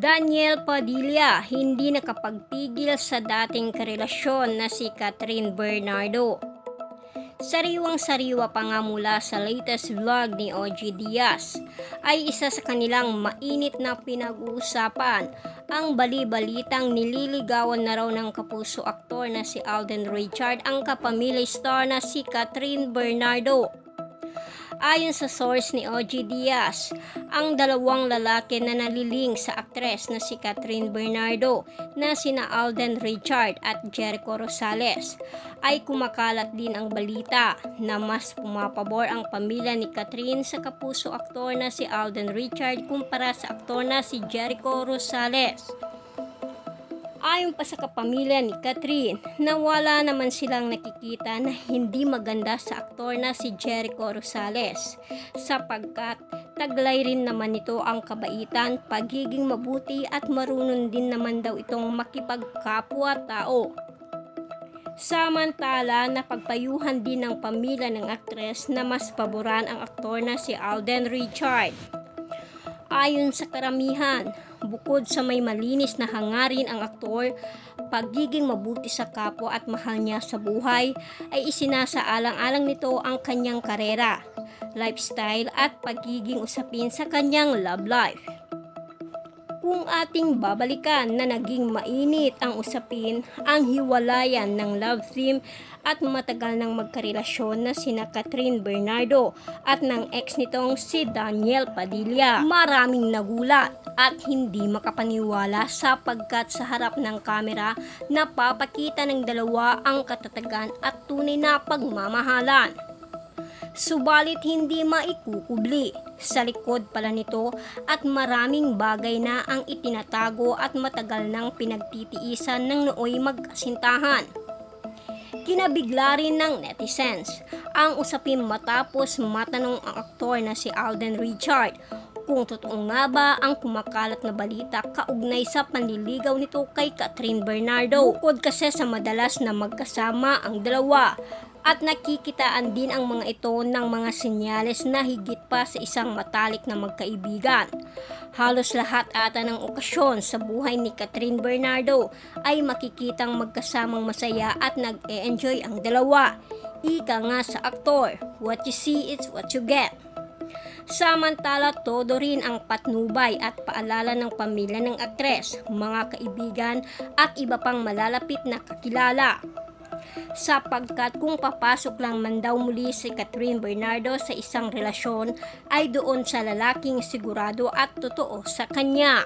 Daniel Padilla hindi nakapagtigil sa dating karelasyon na si Catherine Bernardo. Sariwang-sariwa pa nga mula sa latest vlog ni OG Diaz ay isa sa kanilang mainit na pinag-uusapan ang bali-balitang nililigawan na raw ng kapuso aktor na si Alden Richard ang kapamilya star na si Catherine Bernardo. Ayon sa source ni OG Diaz, ang dalawang lalaki na naliling sa aktres na si Catherine Bernardo na sina Alden Richard at Jericho Rosales ay kumakalat din ang balita na mas pumapabor ang pamilya ni Catherine sa kapuso aktor na si Alden Richard kumpara sa aktor na si Jericho Rosales. Ayon pa sa kapamilya ni Catherine na wala naman silang nakikita na hindi maganda sa aktor na si Jericho Rosales sapagkat taglay rin naman nito ang kabaitan, pagiging mabuti at marunong din naman daw itong makipagkapwa-tao. Samantala, napagpayuhan din ng pamilya ng aktres na mas paboran ang aktor na si Alden Richard. Ayon sa karamihan, bukod sa may malinis na hangarin ang aktor, pagiging mabuti sa kapwa at mahal niya sa buhay ay isinasaalang-alang nito ang kanyang karera, lifestyle at pagiging usapin sa kanyang love life. Kung ating babalikan na naging mainit ang usapin ang hiwalayan ng love team at matagal nang magkarelasyon na sina Catherine Bernardo at ng ex nitong si Daniel Padilla. Maraming nagulat at hindi makapaniwala sapagkat sa harap ng kamera napapakita ng dalawa ang katatagan at tunay na pagmamahalan. Subalit hindi maikukubli sa likod pala nito at maraming bagay na ang itinatago at matagal nang pinagtitiisan ng nooy magkasintahan. Kinabigla rin ng netizens ang usapin matapos matanong ang aktor na si Alden Richard kung totoo nga ba ang kumakalat na balita kaugnay sa panliligaw nito kay Catherine Bernardo. Bukod kasi sa madalas na magkasama ang dalawa at nakikitaan din ang mga ito ng mga senyales na higit pa sa isang matalik na magkaibigan. Halos lahat ata ng okasyon sa buhay ni Catherine Bernardo ay makikitang magkasamang masaya at nag-e-enjoy ang dalawa. Ika nga sa aktor, what you see is what you get. Samantala, todo rin ang patnubay at paalala ng pamilya ng aktres, mga kaibigan at iba pang malalapit na kakilala. Sapagkat kung papasok lang man daw muli si Catherine Bernardo sa isang relasyon ay doon sa lalaking sigurado at totoo sa kanya.